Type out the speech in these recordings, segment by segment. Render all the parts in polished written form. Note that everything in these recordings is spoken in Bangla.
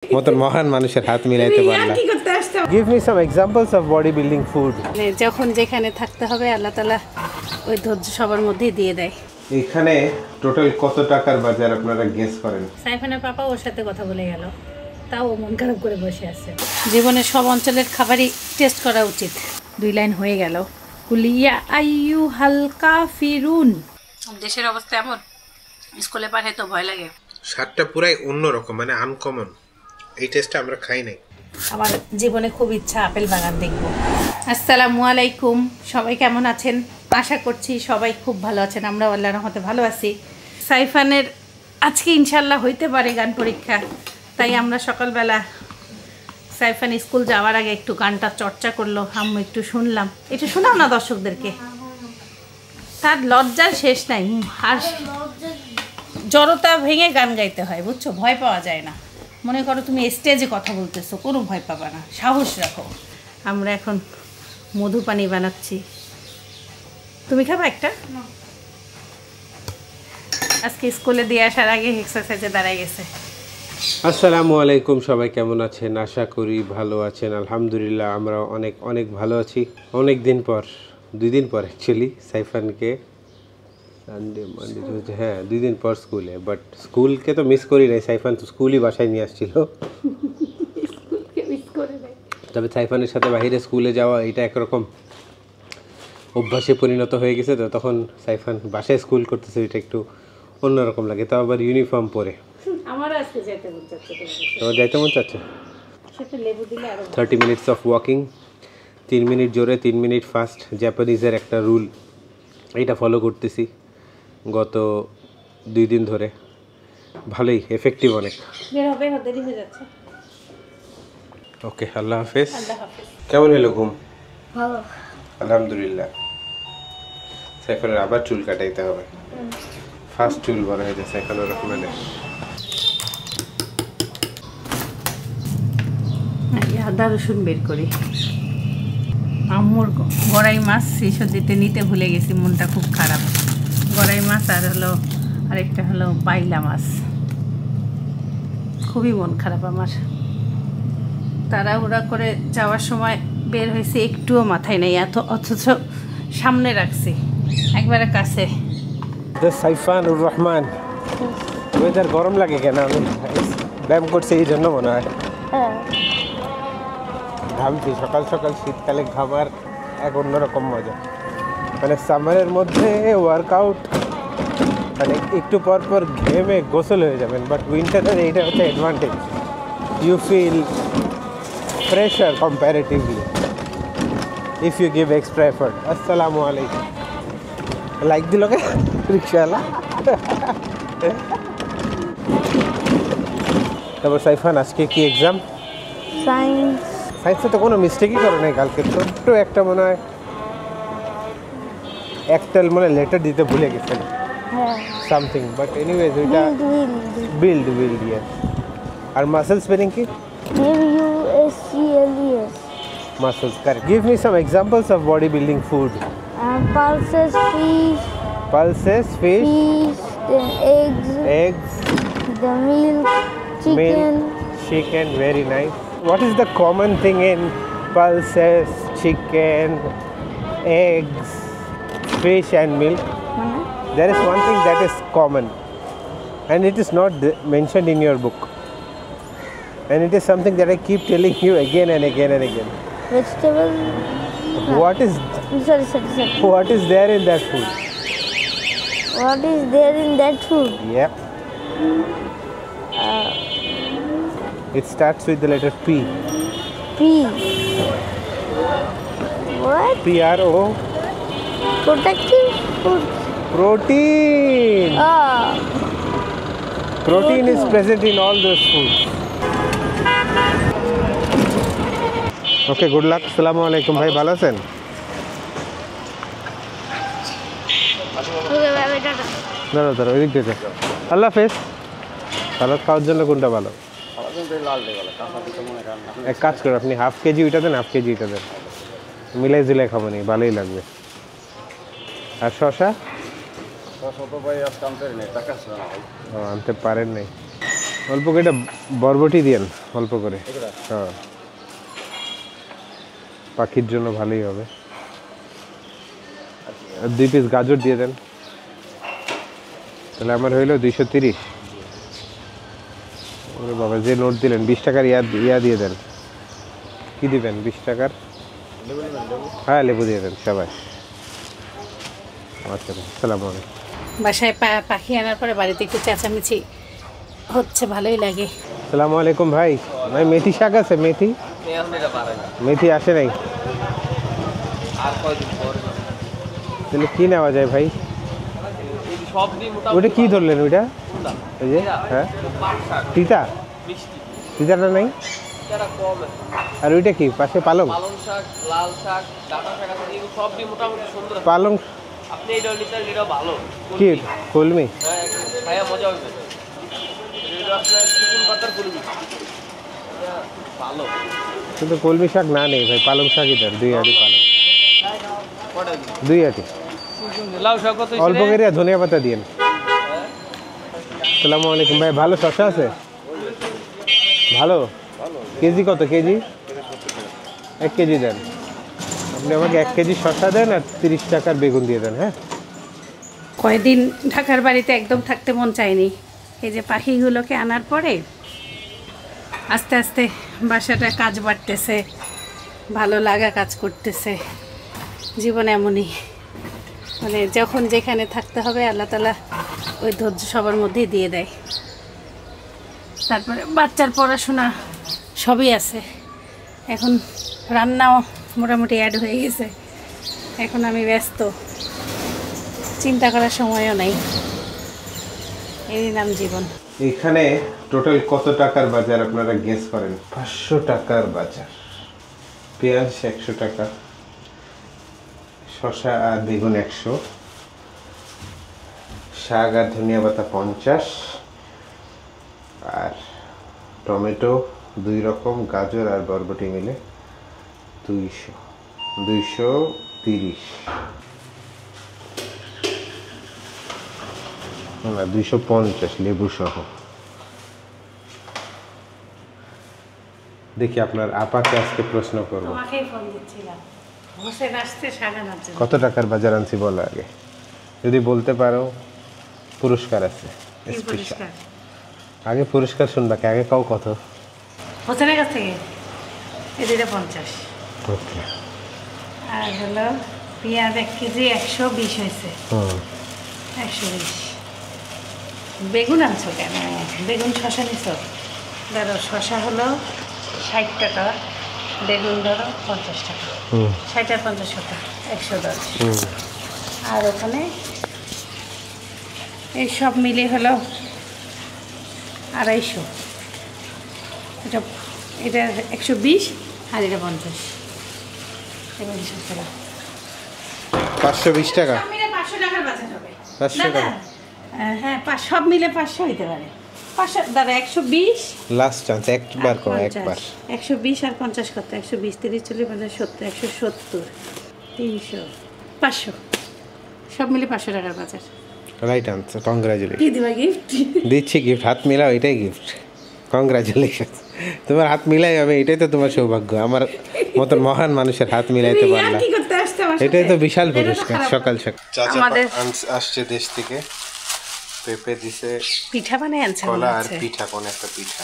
মতন মহান মানুষের হাত মিলাইতে পারলাম। Give me some examples of bodybuilding food. যখন যেখানে থাকতে হবে আল্লাহ তাআলা ওই ধৈর্য সবার মধ্যেই দিয়ে দেয়। এখানে টোটাল কত টাকার বাজার আপনারা গেস করেন? সাইফানের পাপা ওর সাথে কথা বলে গেল, তাও মন খারাপ করে বসে আছে। জীবনের সব অঞ্চলের খাবারই টেস্ট করা উচিত। 2 লাইন হয়ে গেল। কুলিয়া আইয়ুহাল কাফিরুন। দেশের অবস্থা এমন, স্কুলে পাঠাই তো ভয় লাগে। স্বাদটা পুরাই অন্যরকম, মানে আনকমন। এই টেস্টটা আমরা খাই নাই। আমার জীবনে খুব ইচ্ছা আপেল বাগান দেখব। আসসালামু আলাইকুম, সবাই কেমন আছেন? আশা করছি সবাই খুব ভালো আছেন। আমরাও আল্লাহর রহমতে ভালো আছি। সাইফানের আজকে ইনশাল্লাহ হইতে পারে গান পরীক্ষা, তাই আমরা সকালবেলা সাইফান স্কুল যাওয়ার আগে একটু গানটা চর্চা করলো, আম্মু একটু শুনলাম। একটু শোনাও না দর্শকদেরকে। তার লজ্জার শেষ নাই, আর জড়তা ভেঙে গান গাইতে হয়, বুঝছো? ভয় পাওয়া যায় না। মনে করো তুমি স্টেজে কথা বলতেছো, কোনো ভয় পাবা না, সাহস রাখো। আমরা এখন মধু পানি বানাচ্ছি। তুমি খাবা একটা? আজকে স্কুলে দিয়ে আসার আগে এক্সারসাইজে দাঁড়াই গেছে। আসসালামু আলাইকুম, সবাই কেমন আছেন? আশা করি ভালো আছেন। আলহামদুলিল্লাহ আমরা অনেক অনেক ভালো আছি। অনেক দিন পর, 2 দিন পর অ্যাকচুয়ালি সাইফানকে সানডে মানডে টিউসডে, হ্যাঁ 2 দিন পর স্কুলে। বাট স্কুলকে তো মিস করি নাই, সাইফান তো স্কুলই বাসায় নিয়ে আসছিল। তবে সাইফানের সাথে বাইরে স্কুলে যাওয়া এটা একরকম অভ্যাসে পরিণত হয়ে গেছে, তো তখন সাইফান বাসায় স্কুল করতেছে, এটা একটু অন্যরকম লাগে। তাও আবার ইউনিফর্ম পরে। আমার আজকে যেতে মন চাচ্ছে। তোমার যাইতে মন চাচ্ছে? সেটা লেবু দিলে আরো 30 মিনিটস অফ ওয়াকিং, 3 মিনিট জোরে 3 মিনিট ফাস্ট, জাপানিজের একটা রুল, এইটা ফলো করতেছি গত 2 দিন ধরে। ভালোই এফেক্টিভ অনেক। বের হবে, দেরি হয়ে যাচ্ছে। ওকে, আল্লাহ হাফেজ। আল্লাহ হাফেজ। কেমন হলো ঘুম? ভালো, আলহামদুলিল্লাহ। সাইফানের আবার চুল কাটাইতে হবে। ফার্স্ট চুল বড় হয়ে যাচ্ছে সাইফানুর রহমানের। আদা রসুন বের করি। আম্মুর গড়াই মাছ শিশু দিতে নিতে ভুলে গেছি, মনটা খুব খারাপ। গড়াই মাছ আর হলো আরেকটা হলো বাইলা মাছ। খুবই মন খারাপ আমার। তাড়াহুড়া করে যাওয়ার সময় বের হয়েছে, একটুও মাথায় নেই, অথচ সামনে রাখছি একবারে কাছে। সাইফানুর রহমান, ওয়েদার গরম লাগে কেন? আমি ব্যায়াম করছি এই জন্য মনে হয়। ঘামছি সকাল সকাল, শীতকালে ঘামার এক অন্যরকম মজা। মানে সামারের মধ্যে ওয়ার্কআউট মানে একটু পর পর ঘেমে গোসল হয়ে যাবেন, বাট উইন্টারের এইটা হচ্ছে advantage. You feel fresher comparatively if you give extra effort. আসসালামু আলাইকুম। লাইক দিল কে রিক্সাওয়ালা? তারপর সাইফান আজকে কি এক্সাম? সায়েন্স। সায়েন্সে তো কোনো মিস্টেকই করে নাই কালকে। ছোট্ট একটা মনে হয় একটা মনে লেটার দিতে ভুলে গেছেন সামথিং, বাট এনিওয়েজ ওইটা বিল্ড ইয়াস। আর মাসেল স্পেলিং কি? MUSCLES. Muscles, correct. Give me some examples of bodybuilding food. Pulses, fish. Pulses, fish. Then eggs. Eggs. The milk. Chicken. Chicken, very nice. What is the common thing in pulses, chicken, eggs, fish and milk? There is one thing that is common and it is not mentioned in your book, and it is something that I keep telling you again and again and again. Vegetable. What is Sorry. what is there in that food? What is there in that food? Yep. It starts with the letter P. P. What? P-R-O. Protective food. Protein. Protein is Protein. present in all those foods. Okay, good luck. Assalamu alaikum. Bhai, ভালো আছেন? দাঁড়াও ওই দিক দিয়ে যাও। আল্লাহ হাফেজ। সালাদ খাওয়ার জন্য কোনটা ভালো? এক কাজ করুন, আপনি হাফ কেজি ওইটা দেন, হাফ কেজি এটা দেন, মিলাই জিলাই খাবো নি, ভালোই লাগবে। আর শশা? আনতে পারেন নাই। অল্প করে একটা বরবটি দিয়েন, অল্প করে। হ্যাঁ, পাখির জন্য ভালোই হবে। আর 2 পিস গাজর দিয়ে দেন, তাহলে আমার হইলো 230। ওরে বাবা, যে নোট দিলেন 20 টাকার ইয়া দিয়ে দেন। কি দিবেন 20 টাকার? হ্যাঁ, লেবু দিয়ে দেন সবাই। আচ্ছা, আসসালামু আলাইকুম। বাসায় পাখি আনার পরে বাড়িতে একটু চেঁচামেচি হচ্ছে, ভালোই লাগে। আসসালামু আলাইকুম ভাই। ভাই মেথি শাক আছে? মেথি আসে নাই? তাহলে কি নেওয়া যায় ভাই? ওইটা কি ধরলেন ওইটা? এই যে হ্যাঁ, তিতা, তিতাটা নাই। আর ওইটা কি পাশে? পালং শাক, লাল শাক, ডাঁটা শাক আছে, এই সবই মোটামুটি সুন্দর। পালং আপনি এইটা নিতেন, এটা ভালো। কি কলমি? হ্যাঁ, খায়া মজা হবে। এটা আপনার চিকন পাতার কলমি, এটা ভালো। কিন্তু কলমি শাক না নেই ভাই, পালং শাকই দেন। 2 আটি পালং, 2 আটি। লাউ শাক কত? অল্প করে ধনিয়া পাতা দিয়েন। আসসালামু আলাইকুম ভাই। ভালো শসা আছে? ভালো। কেজি কত? কেজি 1 কেজি দেন। আপনি আমাকে 1 কেজি শসা দেন আর 30 টাকার বেগুন দিয়ে দেন। হ্যাঁ, কয়েকদিন ঢাকার বাড়িতে একদম থাকতে মন চায়নি। এই যে পাখিগুলোকে আনার পরে আস্তে আস্তে বাসাটা কাজ বাড়তেছে, ভালো লাগা কাজ করতেছে। জীবন এমনই, মানে যখন যেখানে থাকতে হবে আল্লাহ তাআলা ওই ধৈর্য সবার মধ্যেই দিয়ে দেয়। তারপরে বাচ্চার পড়াশোনা সবই আছে, এখন রান্নাও মোটামুটি অ্যাড হয়ে গেছে। এখন আমি ব্যস্ত, চিন্তা করার সময়ও নাই। এই নাম জীবন। এখানে টোটাল কত টাকার বাজার আপনারা গেস করেন? 500 টাকার বাজার। পেঁয়াজ 100 টাকা, শসা আর বেগুন 100, শাক আর ধনিয়া পাতা 50, আর টমেটো 2 রকম, গাজর আর বরবটি মিলে 230, না 250 লেবু সহ। দেখি আপনার আপাকে আজকে প্রশ্ন করব, তোমাকেই ফোন দিচ্ছিলাম, হোসেন আসতে সাগান আছে। কত টাকার বাজার আনছি বলো আগে। যদি বলতে পারো পুরস্কার আছে স্পেশাল। আগে পুরস্কার শুনবা, আগে কাও কত? হোসেনের কাছ থেকে এই 50। ওকে। আর হলো পেঁয়াজ 1 কেজি 120 হয়েছে। 120। বেগুন আনছো কেন? বেগুন শসা নিছো? ধরো শসা হলো 60 টাকা, বেগুন ধরো 50 টাকা। 60 আর 50 টাকা 110। আর ওখানে এই সব মিলে হলো 250। এটা 120 আর এটা 50। 520 টাকা। 500 টাকার বাজার হবে। 500 টাকা? হ্যাঁ, সব মিলে 500 হইতে পারে। 500 দাদা 120 লাস্ট চান্স, একবার কো, একবার। 120 আর 50 কত? 120 30 40 50 70 170 300 500, সব মিলে 500 টাকার বাজার। Right answer, congratulation. কি দিবা গিফট? দিচ্ছি গিফট, হাত মিলাও, এটাই গিফট। কংগ্রাচুলেশন, তোমার হাত মিলাই হবে, এটাই তো তোমার সৌভাগ্য। আমার মতন মহান মানুষের হাত মিলাইতে পারলাম, এটাই তো বিশাল পুরস্কার। সকাল সকাল চাচা আসছে দেশ থেকে, পেঁপে দিছে, পিঠা বানায় আনছে, কলা আর পিঠা, কোন একটা পিঠা,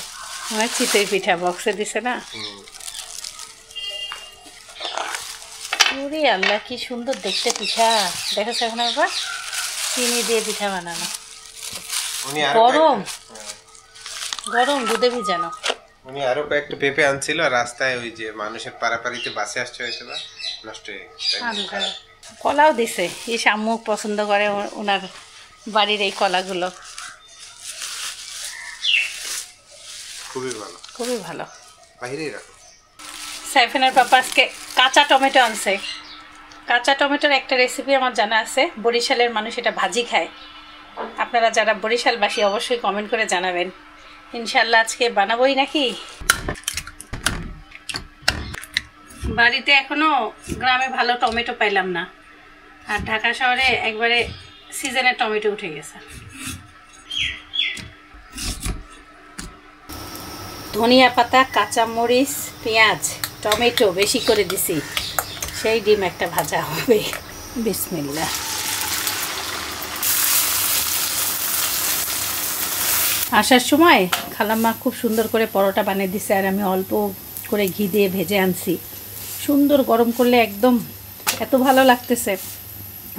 আমার চিতই পিঠা বক্সে দিছে না। ওরে আল্লাহ, কি সুন্দর দেখতে পিঠা। দেখেছো এখন আবার চিনি দিয়ে পিঠা বানানো, গরম গরম দুধে ভিজানো। উনি আরো কয়েকটা পেঁপে আনছিল, রাস্তায় ওই যে মানুষের পারাপারিতে বাসে আসছে হয়তো বা, নষ্ট হয়ে গেছে। কলাও দিছে, এই আম্মু পছন্দ করে ওনার বাড়ির এই কলাগুলো, খুবই ভালো, খুবই ভালো। বাইরেই রাখো। সাইফানের পাপা আজকে কাঁচা টমেটো আনছে। কাঁচা টমেটোর একটা রেসিপি আমার জানা আছে, বরিশালের মানুষ এটা ভাজি খায়। আপনারা যারা বরিশালবাসী অবশ্যই কমেন্ট করে জানাবেন, ইনশাল্লাহ আজকে বানাবোই নাকি। বাড়িতে এখনো গ্রামে ভালো টমেটো পাইলাম না, আর ঢাকা শহরে একবারে সিজনের টমেটো উঠে গেছে। ধনিয়া পাতা, কাঁচামরিচ, পেঁয়াজ, টমেটো বেশি করে দিছি, সেই ডিম একটা ভাজা হবে। বিসমিল্লাহ। আসার সময় খালাম্মা খুব সুন্দর করে পরোটা বানিয়ে দিছে, আর আমি অল্প করে ঘি দিয়ে ভেজে আনছি। সুন্দর গরম করলে একদম এত ভালো লাগতেছে।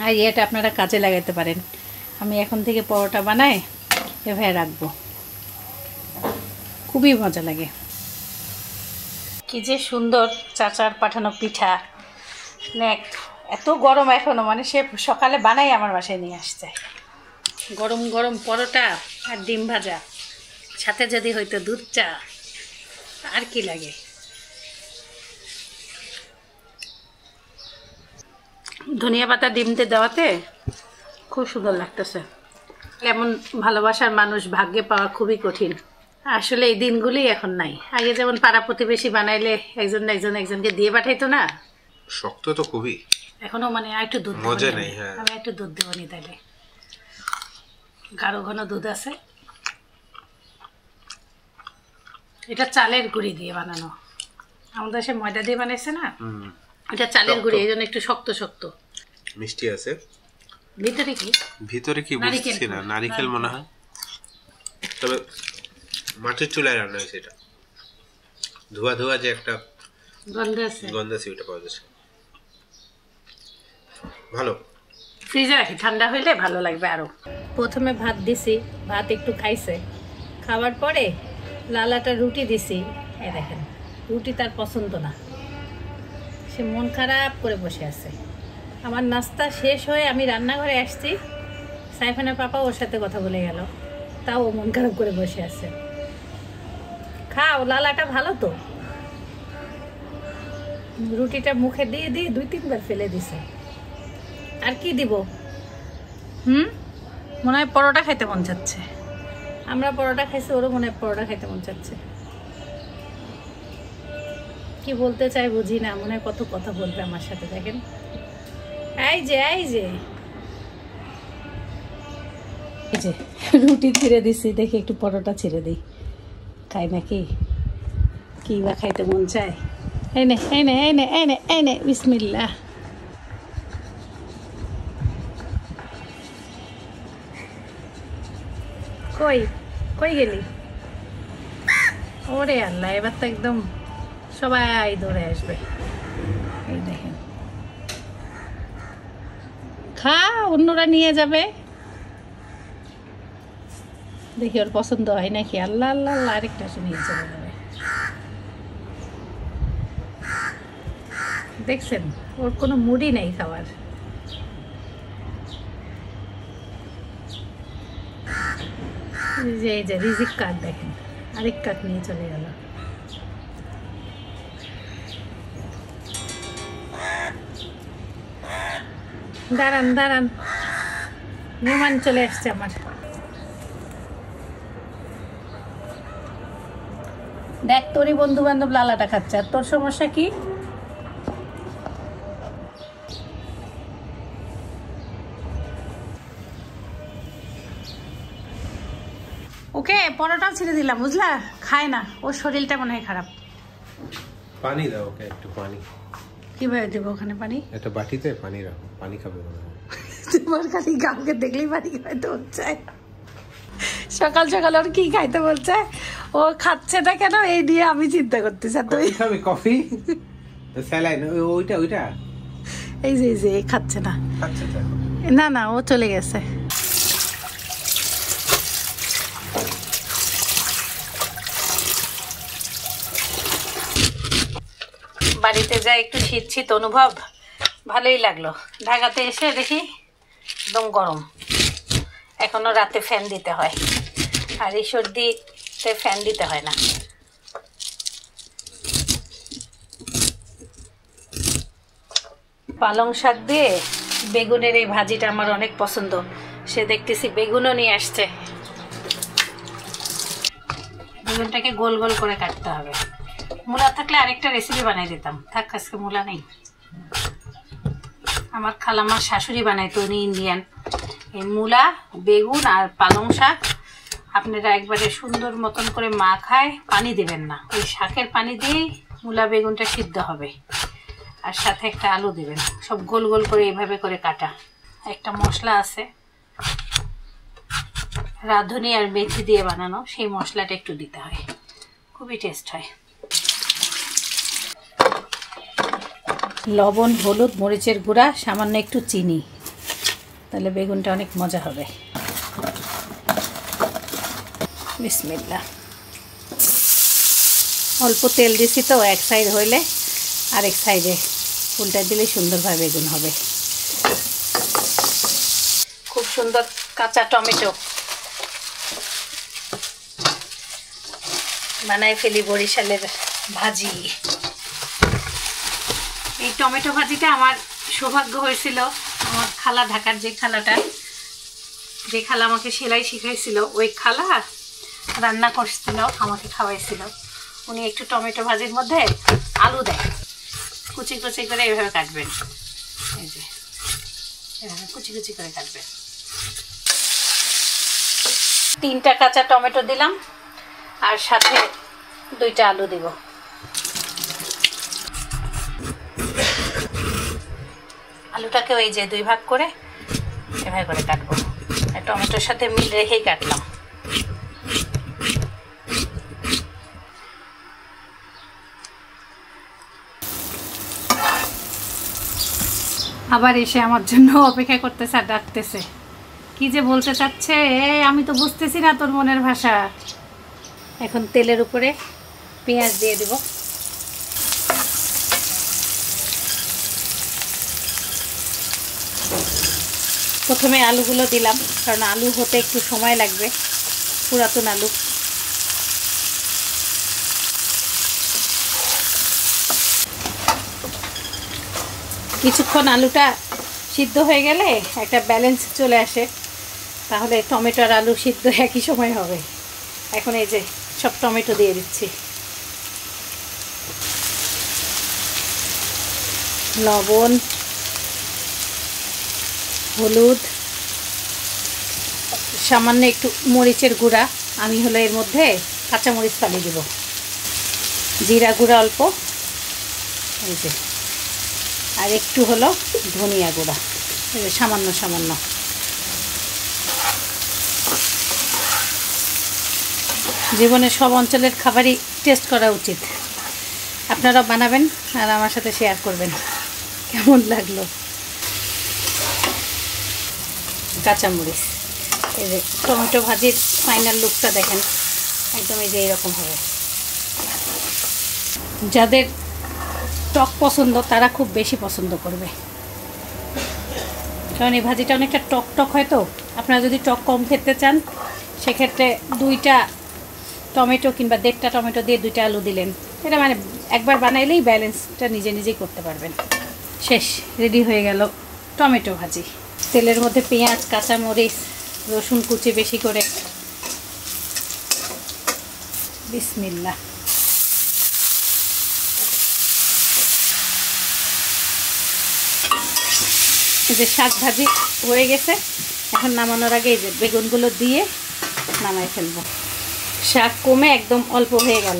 আর এটা আপনারা কাজে লাগাতে পারেন। আমি এখন থেকে পরোটা বানাই এভাবে রাখবো, খুবই মজা লাগে। কি যে সুন্দর চাচার পাঠানো পিঠা, এত গরম এখনো, মানে সে সকালে বানাই আমার বাসায় নিয়ে আসছে। গরম গরম পরোটা আর ডিম ভাজা, সাথে যদি হয়তো দুধ চা, আর কি লাগে। ধনিয়া পাতা ডিমতে দেওয়াতে খুব সুন্দর লাগতেছে। এমন ভালোবাসার মানুষ ভাগ্যে পাওয়া খুবই কঠিন। আসলে এই দিনগুলি এখন নাই। আগে যেমন পাড়া প্রতিবেশী বানাইলে একজন একজনকে দিয়ে পাঠাইতো না, শক্ত তো খুবই। এখনো মানে একটু দুধ মজা নেই। হ্যাঁ, আমি একটু দুধ দেবো নি, তাইলে গাঢ় ঘন দুধ আছে। এটা চালের গুঁড়ি দিয়ে বানানো, আমাদের সে ময়দা দিয়ে বানাইছে না, এটা চালের গুঁড়ি, এই জন্য একটু শক্ত শক্ত। মিষ্টি আছে ভিতরে কি? ভিতরে কি বুঝছি না, নারিকেল মনে হয়। তবে মাটির চুলায় রান্না হয়েছে, এটা ধোয়া ধোয়া যে একটা গন্ধ আছে, ওটা পাওয়া যাচ্ছে। ভালো, ফ্রিজে রাখি, ঠান্ডা হইলে ভালো লাগবে আরো। প্রথমে ভাত দিছি, ভাত একটু খাইছে, খাওয়ার পরে লালাটা রুটি দিছি। এই দেখেন, রুটি তার পছন্দ না, সে মন খারাপ করে বসে আছে। আমার নাস্তা শেষ হয়ে আমি রান্নাঘরে আসছি, সাইফানের পাপা ওর সাথে কথা বলে গেল, তাও ও মন খারাপ করে বসে আছে। খাও, লালাটা ভালো তো। রুটিটা মুখে দিয়ে দিয়ে 2-3 বার ফেলে দিছে। আর কি দিব? মনে হয় পরোটা খাইতে মন চাচ্ছে। আমরা পরোটা খাইছি, ওরও মনে হয় পরোটা খাইতে মন চাচ্ছে। কি বলতে চাই বুঝি না, মনে হয় কত কথা বলবে আমার সাথে। দেখেন, এই যে রুটি ছিঁড়ে দিছি, দেখি একটু পরোটা ছিঁড়ে দিই, খাই নাকি, কি বা খাইতে মন চায়। এই নে বিসমিল্লাহ। কই গেলি? ওরে আল্লাহ, এবার তো একদম সবাই দৌড়ে আসবে। এই দেখেন, খা, অন্যরা নিয়ে যাবে। দেখি ওর পছন্দ হয় নাকি। আল্লাহ আল্লাহ আল্লাহ, আরেকটা নিয়ে চলে যাবে। দেখছেন, ওর কোনো মুডই নেই খাবার। এই যে রিজিক কার্ড দেখেন, আরেক কার্ড নিয়ে চলে গেল। দাঁড়ান, মেহমান চলে আসছে আমার। দেখ, তোরই বন্ধু বান্ধব লালাটা খাচ্ছে, আর তোর সমস্যা কি? ওকে পরোটাও ছেড়ে দিলাম, বুঝলা, খায় না, ওর শরীরটা মনে হয় খারাপ। পানি দাও ওকে, একটু পানি। কিভাবে দেবো ওখানে পানি? একটা বাটিতে পানি রাখো, পানি খাবে মনে হয়। তোমার খালি কাউকে দেখলেই পানি খাইতে হচ্ছে। সকাল সকাল ওর কি খাইতে বলছে, ও খাচ্ছে না কেন, এই দিয়ে আমি চিন্তা করতেছি। তুই খাবি কফি, স্যালাইন, ওইটা এই যে খাচ্ছে না। না ও চলে গেছে। বাড়িতে যাই একটু শীত অনুভব, ভালোই লাগলো। ঢাকাতে এসে দেখি একদম গরম, এখনো রাতে ফ্যান দিতে হয়, আর এই সর্দিতে ফ্যান দিতে হয় না। পালং শাক দিয়ে বেগুনের এই ভাজিটা আমার অনেক পছন্দ। সে দেখতেছি বেগুনও নিয়ে আসছে। বেগুনটাকে গোল গোল করে কাটতে হবে। মূলা থাকলে আরেকটা রেসিপি বানাই দিতাম, থাক আজকে মূলা নেই। আমার খালামার শাশুড়ি বানাইতো, উনি ইন্ডিয়ান। এই মূলা, বেগুন আর পালং শাক আপনারা একবারে সুন্দর মতন করে মাখায় পানি দেবেন না, ওই শাকের পানি দিয়েই মূলা বেগুনটা সিদ্ধ হবে। আর সাথে একটা আলু দেবেন, সব গোল গোল করে এইভাবে করে কাটা। একটা মশলা আছে রাঁধুনি আর মেথি দিয়ে বানানো, সেই মশলাটা একটু দিতে হয়, খুবই টেস্ট হয়। লবণ, হলুদ, মরিচের গুঁড়া, সামান্য একটু চিনি, তাহলে বেগুনটা অনেক মজা হবে। বিসমিল্লাহ। অল্প তেল দিছি তো, এক সাইড হইলে আরেক সাইডে উল্টা দিলে সুন্দরভাবে বেগুন হবে। খুব সুন্দর কাঁচা টমেটো বানাই ফেলি বরিশালের ভাজি। এই টমেটো ভাজিটা আমার সৌভাগ্য হয়েছিল, আমার খালা, ঢাকার যে খালা আমাকে সেলাই শিখাইছিল, ওই খালা রান্না করছিল, আমাকে খাওয়াইছিল। উনি একটু টমেটো ভাজির মধ্যে আলু দেয়, কুচি কুচি করে এইভাবে কাটবেন, এই যে এভাবে কুচি কুচি করে কাটবেন। 3টা কাঁচা টমেটো দিলাম আর সাথে 2টা আলু দিব। আলুটাকে ওই যে 2 ভাগ করে এভাবে করে কাটবো, টমেটোর সাথে মিল রেখেই কাটলাম। আবার এসে আমার জন্য অপেক্ষা করতেছে আর ডাকতেছে, কি যে বলতে চাচ্ছে আমি তো বুঝতেছি না তোর মনের ভাষা। এখন তেলের উপরে পেঁয়াজ দিয়ে দেব। প্রথমে আলুগুলো দিলাম, কারণ আলু হতে একটু সময় লাগবে, পুরাতন আলু। কিছুক্ষণ আলুটা সিদ্ধ হয়ে গেলে একটা ব্যালেন্স চলে আসে, তাহলে টমেটো আর আলু সিদ্ধ একই সময় হবে। এখন এই যে সব টমেটো দিয়ে দিচ্ছি, লবণ, হলুদ, সামান্য একটু মরিচের গুঁড়া, আমি হলো এর মধ্যে কাঁচা মরিচ ফালি দেব, জিরা গুঁড়া অল্প, এই যে, আর একটু হলো ধনিয়া গুঁড়া, এই যে সামান্য সামান্য। জীবনের সব অঞ্চলের খাবারই টেস্ট করা উচিত। আপনারা বানাবেন আর আমার সাথে শেয়ার করবেন কেমন লাগলো। কাঁচামরিচ, এই যে টমেটো ভাজির ফাইনাল লুকটা দেখেন, একদম এই যে এইরকম হবে। যাদের টক পছন্দ তারা খুব বেশি পছন্দ করবে, কারণ এই ভাজিটা অনেকটা টক টক হয়। তো আপনারা যদি টক কম খেতে চান, সেক্ষেত্রে 2টা টমেটো কিংবা 1.5টা টমেটো দিয়ে 2টা আলু দিলেন, এটা মানে একবার বানাইলেই ব্যালেন্সটা নিজে নিজেই করতে পারবেন। শেষ, রেডি হয়ে গেল টমেটো ভাজি। তেলের মধ্যে পেঁয়াজ, কাঁচামরিচ, রসুন কুচি বেশি করে, বিসমিল্লাহ। এই যে শাক ভাজি হয়ে গেছে, এখন নামানোর আগে এই যে বেগুনগুলো দিয়ে নামাই ফেলবো। শাক কমে একদম অল্প হয়ে গেল,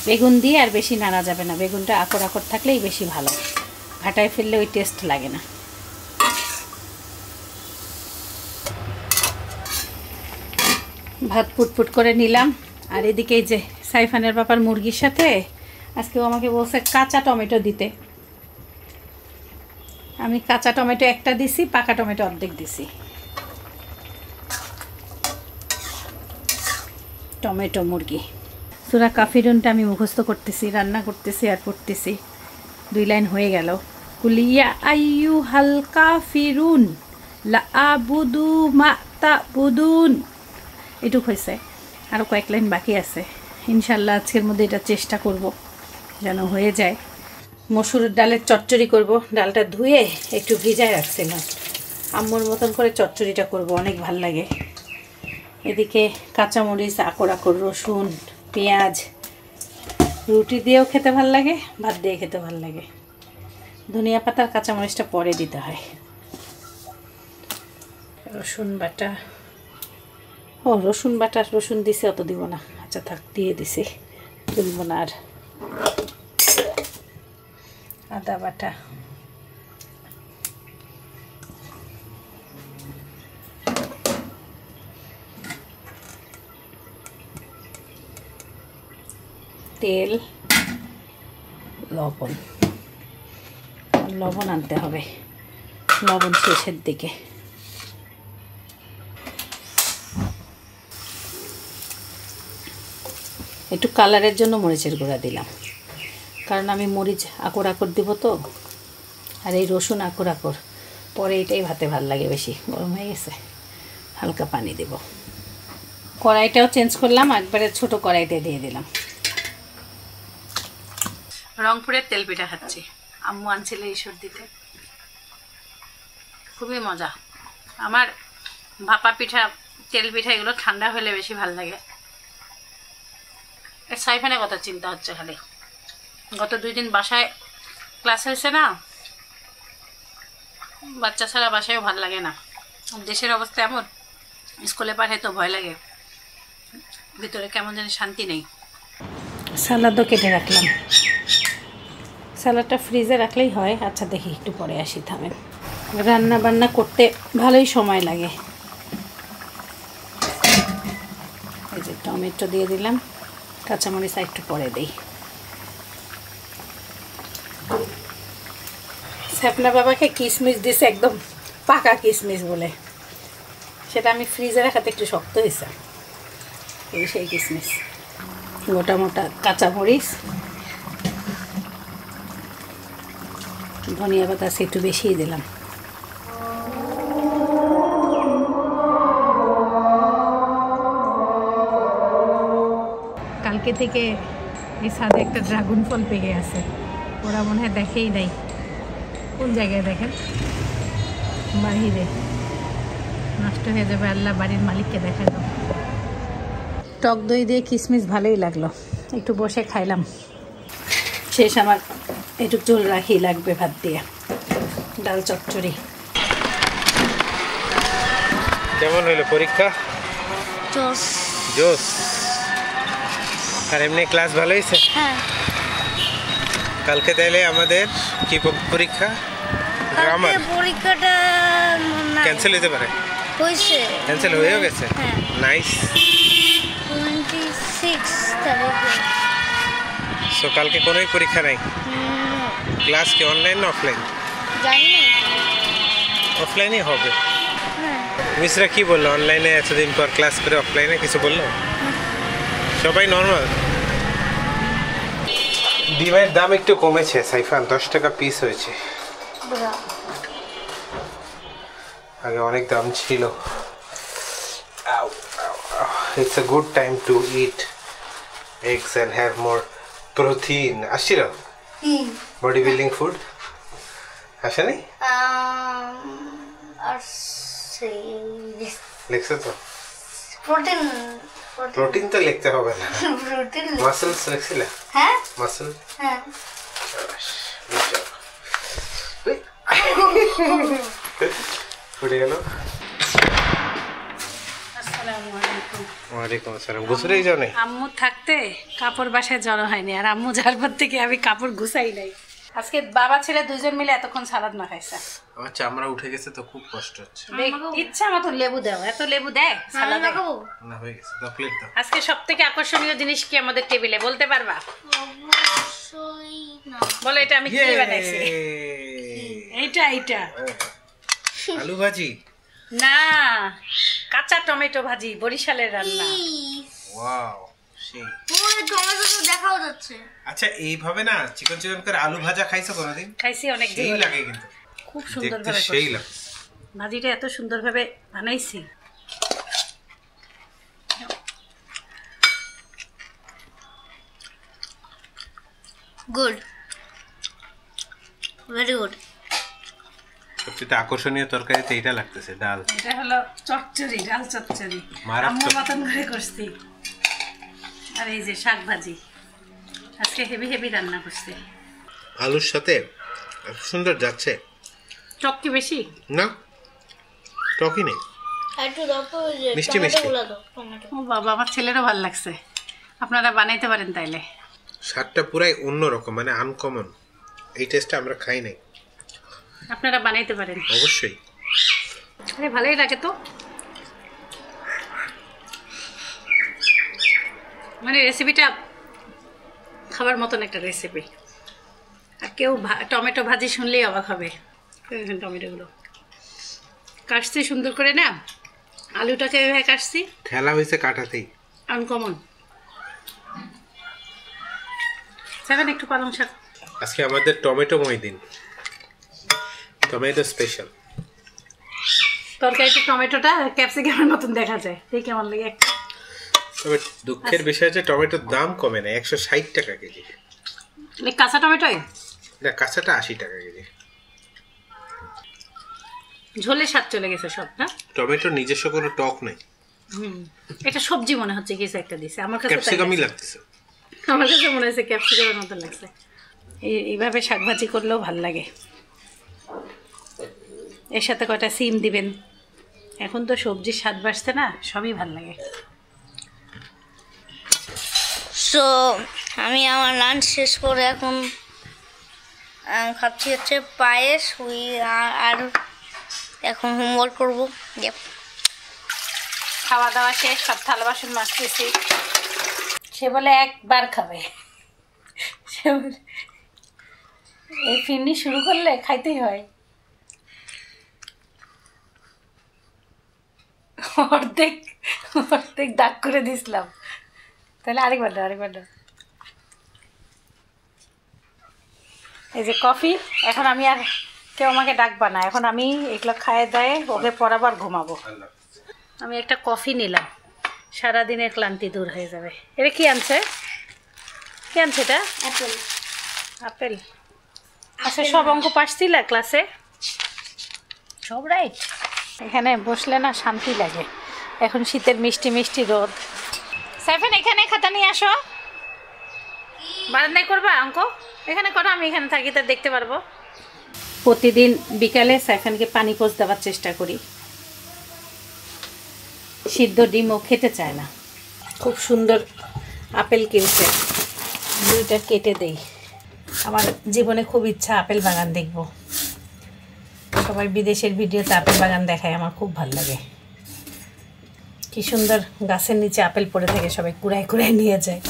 বেগুন দিয়ে আর বেশি নাড়া যাবে না, বেগুনটা আকড় আকড় থাকলেই বেশি ভালো, ঘাটায় ফেললে ওই টেস্ট লাগে না। ভাত পুটপুট করে নিলাম, আর এদিকে এই যে সাইফানের বাবার মুরগির সাথে আজকেও আমাকে বলছে কাঁচা টমেটো দিতে। আমি কাঁচা টমেটো একটা দিছি, পাকা টমেটো অর্ধেক দিছি। টমেটো মুরগি। সূরা কাফিরুনটা আমি মুখস্থ করতেছি, রান্না করতেছি আর পড়তেছি। 2 লাইন হয়ে গেল। কুলিয়া আইয়ুহাল কাফিরুন লা আবুদু মা তাবুদুন, এটুক হয়েছে, আরও কয়েক লাইন বাকি আছে। ইনশাল্লাহ আজকের মধ্যে এটা চেষ্টা করব যেন হয়ে যায়। মসুরের ডালের চচ্চড়ি করব, ডালটা ধুয়ে একটু ভিজায় রাখছিলাম, আম্মুর মতন করে চচ্চড়িটা করব, অনেক ভাল লাগে। এদিকে কাঁচামরিচ, আকড় আকড় রসুন, পেঁয়াজ, রুটি দিয়েও খেতে ভাল লাগে, ভাত দিয়ে খেতে ভাল লাগে। ধনিয়া পাতার কাঁচামরিচটা পরে দিতে হয়। রসুন বাটা, ও রসুন বাটা, রসুন দিছে, অত দিব না। আচ্ছা থাক, দিয়ে দিছি, দিব না। আর আদা বাটা, তেল, লবণ। লবণ আনতে হবে, লবণ শেষের দিকে। একটু কালারের জন্য মরিচের গুঁড়া দিলাম, কারণ আমি মরিচ আকর আকর দিব তো, আর এই রসুন আকর আকর, পরে এটাই ভাতে ভাল লাগে বেশি। গরম হয়ে গেছে, হালকা পানি দেব। কড়াইটাও চেঞ্জ করলাম, একবারে ছোট কড়াইতে দিয়ে দিলাম। রংপুরের তেল পিঠা খাচ্ছি, আম্মু আনছিল ঈশ্বর দিতে, খুবই মজা। আমার ভাপা পিঠা, তেল পিঠা এগুলো ঠান্ডা হলে বেশি ভাল লাগে। সাইফানের কথা চিন্তা হচ্ছে খালি, গত 2 দিন বাসায় ক্লাস হয়েছে না, বাচ্চা ছাড়া বাসায়ও ভাল লাগে না। দেশের অবস্থা এমন, স্কুলে পাঠাই তো ভয় লাগে, ভিতরে কেমন যেন শান্তি নেই। সালাদও কেটে রাখলাম, স্যালাডটা ফ্রিজে রাখলেই হয়। আচ্ছা দেখি, একটু পরে আসি, থামেন। রান্না বান্না করতে ভালোই সময় লাগে। এই যে টমেটো দিয়ে দিলাম, কাঁচামরিচ একটু পরে দিই। স্যাপনা বাবাকে কিশমিশ দিছে, একদম পাকা কিশমিশ বলে, সেটা আমি ফ্রিজে রাখাতে একটু শক্ত হয়েছে। এই সেই কিশমিশ, গোটা মোটা কাঁচামরিচ, ধনিয়া পাতা একটু বেশিই দিলাম। কালকে থেকে এই ছাদে একটা ড্রাগন ফল পেকে আছে, ওরা মনে হয় দেখেই নাই। কোন জায়গায় দেখেন? বাহিরে। নষ্ট হয়ে যাবে, আল্লাহ বাড়ির মালিককে দেখালো। টক দই দিয়ে কিশমিশ ভালোই লাগলো, একটু বসে খাইলাম। শেষ আমার, একটু চুল রাখি লাগবে ভাত দিয়ে। ডাল চচ্চড়ি। কেমন হইলো পরীক্ষা? জোস। জোস। আর এমনি ক্লাস ভালো হয়েছে? হ্যাঁ। কালকে তাহলে আমাদের কি পরীক্ষা? গ্রামার। কালকে পরীক্ষাটা ক্যান্সেল হতে পারে। হয়েছে। ক্যান্সেল হয়েও গেছে? হ্যাঁ। নাইস। 26 তারিখে। সো কালকে কোনোই পরীক্ষা নাই? ক্লাস কি অনলাইন না অফলাইন? জানি না। অফলাইনই হবে। হ্যাঁ। মিসরা কি বললো, অনলাইনে এতদিন পর ক্লাস করে অফলাইনে কিছু বললো? সবাই নর্মাল। ডিমের দাম একটু কমেছে সাইফান, 10 টাকা পিস হয়েছে। আগে অনেক দাম ছিল। It's a good time to eat eggs and have more protein. আসছিল বডি বিল্ডিং ফুড আসেনি? আর লিখছে তো? প্রোটিন। প্রোটিন তো লিখতে হবে না। প্রোটিন। মাসলস লিখছিল? হ্যাঁ। মাসল। হ্যাঁ। ফুটে গেল। আসসালামু আলাইকুম। ওয়ালাইকুম আসসালাম। গুছরেই যাও নাই? আম্মু থাকতে কাপড় বাসায় জড়ো হয়নি, আর আম্মু যাওয়ার পর থেকে আমি কাপড় গুছাই নাই। আজকে বাবা ছেলে 2জন মিলে এতক্ষণ সালাদ মাখাইছে। আচ্ছা, আমরা উঠে গেছে তো খুব কষ্ট হচ্ছে। ইচ্ছা মতো লেবু দাও, এত লেবু দেয় সালাদে? না হয়ে গেছে, দাও প্লেট দাও। আজকে সবথেকে আকর্ষণীয় জিনিস কি আমাদের টেবিলে বলতে পারবা? অবশ্যই না। বলো এটা আমি কি বানাইছি। এইটা আলু ভাজি না, কাঁচা টমেটো ভাজি, বরিশালের রান্না। ওয়াও, সেই। ওই টমেটো দেখাও যাচ্ছে। আচ্ছা, এইভাবে না চিকন চিকন করে আলু ভাজা খাইছো কোনোদিন? খাইছি অনেক দিন। সেই লাগে কিন্তু, খুব সুন্দর ভাবে সেই লাগে। ভাজিটা এত সুন্দর ভাবে বানাইছি। Good, very good. সবচেয়ে আকর্ষণীয় তরকারিতে এইটা লাগতেছে, ডাল। এটা হলো চচ্চড়ি, ডাল চচ্চড়ি, আম্মু মতন করে করছি। আর এই যে শাক ভাজি, আজকে হেভি হেভি রান্না করছি। আলুর সাথে সুন্দর যাচ্ছে। টক কি বেশি? না, টকই নেই। একটু দাও তো ওই যে মিষ্টি মিষ্টি। টমেটোগুলো দাও টমেটো। ও বাবা, আমার ছেলেরও ভালো লাগছে। আপনারা বানাইতে পারেন তাইলে। স্বাদটা পুরাই অন্যরকম, মানে আনকমন। এই টেস্টটা আমরা খাই নাই। আপনারা বানাইতে পারেন অবশ্যই। আরে ভালোই লাগে তো। মানে রেসিপিটা খাবার মতন একটা রেসিপি। আর কেউ টমেটো ভাজি শুনলেই অবাক হবে। টমেটোগুলো কাটছি সুন্দর করে না, আলুটাকে এভাবে কাটছি, ঠেলা হয়েছে কাটাতেই। আনকমন। সেভেন একটু পালং শাক। আজকে আমাদের টমেটোময় দিন, টমেটো স্পেশাল। তরকারিতে টমেটোটা ক্যাপসিকামের মতন দেখা যায়, দেখি কেমন লাগে। তবে দুঃখের বিষয় হচ্ছে টমেটোর দাম কমে না, 160 টাকা কেজি। কাঁচা টমেটোই না, কাঁচাটা 80 টাকা কেজি। ঝোলে স্বাদ চলে গেছে সব না। টমেটোর নিজস্ব কোনো টক নেই। এটা সবজি মনে হচ্ছে কিছু একটা দিছে, আমার কাছে তাই ক্যাপসিকামই লাগছে। লাগতেছে। আমার কাছে মনে হচ্ছে ক্যাপসিকামের মতো লাগছে। এইভাবে শাকভাজি করলেও ভাল লাগে। এর সাথে কয়টা সিম দিবেন। এখন তো সবজির স্বাদ বাড়ছে না, সবই ভাল লাগে। সো আমি আমার লাঞ্চ শেষ করে এখন খাচ্ছি হচ্ছে পায়েস আর এখন হোমওয়ার্ক করবো। খাওয়া দাওয়া শেষ, সব থালা বাসন মাজতেছি। সে বলে একবার খাবে, সে বলে এই ফিরনি শুরু করলে খাইতেই হয়। অর্ধেক অর্ধেক দাগ করে দিছিলাম। তাহলে আরেকবার দাও, আরেকবার দাও। এই যে কফি। এখন আমি আর কেউ আমাকে ডাকবা না, এখন আমি এগুলো খাইয়ে দেয় ওকে পরাবার ঘুমাবো। আমি একটা কফি নিলাম, সারাদিনের ক্লান্তি দূর হয়ে যাবে। এটা কি আনছে? কি আনছে এটা? অ্যাপেল। আপেল। আচ্ছা, সব অঙ্ক পারছিল ক্লাসে? সব রাইট। এখানে বসলে না শান্তি লাগে। এখন শীতের মিষ্টি মিষ্টি রোদ। সাইফান, এখানে খাতা নিয়ে আসো। বারান্দায় করবা অঙ্ক? এখানে করো, আমি এখানে থাকি, তা দেখতে পারবো। প্রতিদিন বিকালে সাইফানকে পানি পোষ দেওয়ার চেষ্টা করি। সিদ্ধ ডিমও খেতে চায় না। খুব সুন্দর আপেল কিনছে, দুইটা কেটে দেই। আমার জীবনে খুব ইচ্ছা আপেল বাগান দেখব। সবাই বিদেশের ভিডিওতে আপেল বাগান দেখায়, আমার খুব ভালো লাগে। কি সুন্দর গাছের নিচে আপেল পড়ে থাকে, সবাই কুড়ায় কুড়ায় নিয়ে যায়।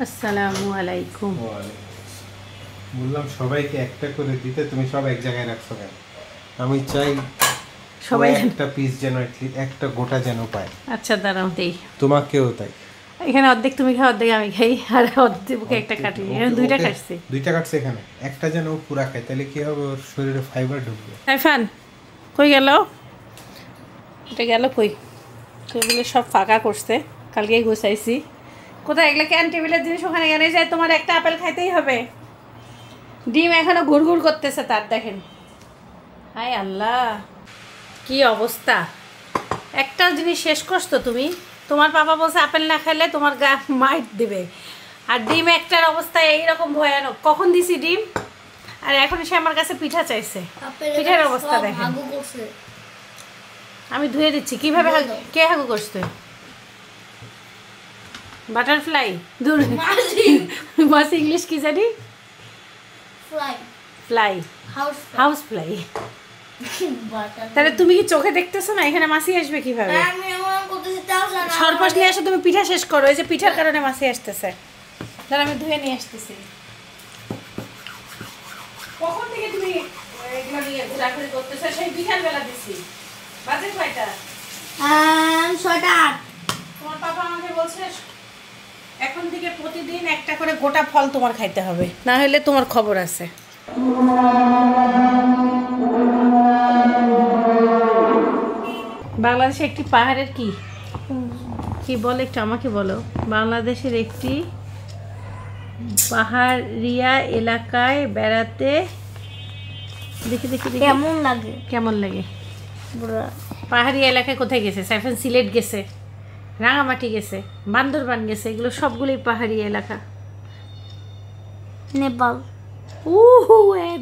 আসসালামু আলাইকুম। বললাম সবাইকে একটা করে দিতে, তুমি সব এক জায়গায় রাখছো কেন? আমি চাই সবাই একটা পিস যেন একটা গোটা যেন পায়। আচ্ছা দাঁড়াও দেই। তোমাকেও তাই। এখানে অর্ধেক তুমি খাও, অর্ধেক আমি খাই, আর অর্ধেক একটা কাটি। এখানে দুইটা কাটছি। দুইটা কাটছে এখানে, একটা যেন ও পুরা খায়, তাহলে কি হবে? ওর শরীরে ফাইবার ঢুকবে। সাইফান কই গেল? এটা গেল কই? টেবিলে সব ফাঁকা করছে, কালকেই গুছাইছি। কোথায় এগুলো? কেন টেবিলের জিনিস ওখানে গেলে যায়? তোমার একটা আপেল খাইতেই হবে। ডিম এখনো ঘুরঘুর করতেছে তার, দেখেন। হায় আল্লাহ, কি অবস্থা! একটা জিনিস শেষ করছো তুমি। তোমার বাবা বলছে আপেল না খেলে তোমার গা মাইট দেবে, আর ডিম একটার অবস্থা এইরকম ভয়ানক। কখন দিছি ডিম, আর এখন সে আমার কাছে পিঠা চাইছে। পিঠার অবস্থা দেখেন। আমি ধুয়ে দিচ্ছি। কিভাবে কে হাগু করছে? বাটারফ্লাই। দূর মাছ ইংলিশ কি জানি? Fly, house fly. তাহলে তুমি কি চোখে দেখতেছো না এখানে মাছি আসবে কিভাবে? সরপাশ নিয়ে আসো, তুমি পিঠা শেষ করো। এই যে পিঠার কারণে মাছি আসতেছে। তাহলে আমি ধুয়ে নিয়ে আসতেছি। কখন থেকে তুমি এগুলো নিয়ে ঘোরাঘুরি করতেছো? সেই বিকাল বেলা দিছি। বাজে কয়টা? 6টা। তোমার পাপা আমাকে বলছে এখন থেকে প্রতিদিন একটা করে গোটা ফল তোমার খাইতে হবে, না হলে তোমার খবর আছে। বাংলাদেশে একটি পাহাড়ের কি কি বলে একটু আমাকে বলো। বাংলাদেশের একটি পাহাড়িয়া এলাকায় বেড়াতে দেখি দেখি দেখি কেমন লাগে? কেমন লাগে? পাহাড়ি এলাকায় কোথায় গেছে? সাইফান সিলেট গেছে, রাঙামাটি গেছে, বান্দরবান গেছে, এগুলো সবগুলোই পাহাড়ি এলাকা। নেপাল।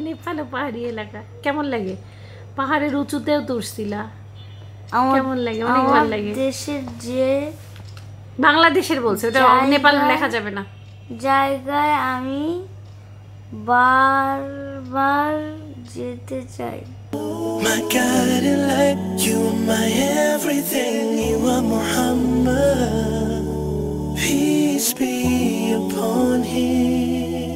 নেপালে পাহাড়ি এলাকা কেমন লাগে? পাহাড়ের উঁচুতেও তো উঠছিলা, কেমন লাগে? অনেক ভালো লাগে। দেশের যে বাংলাদেশের বলছে, ওটা নেপাল লেখা যাবে না। জায়গায় আমি বারবার যেতে চাই। My guiding light, you are my everything, you are Muhammad. Peace be upon him.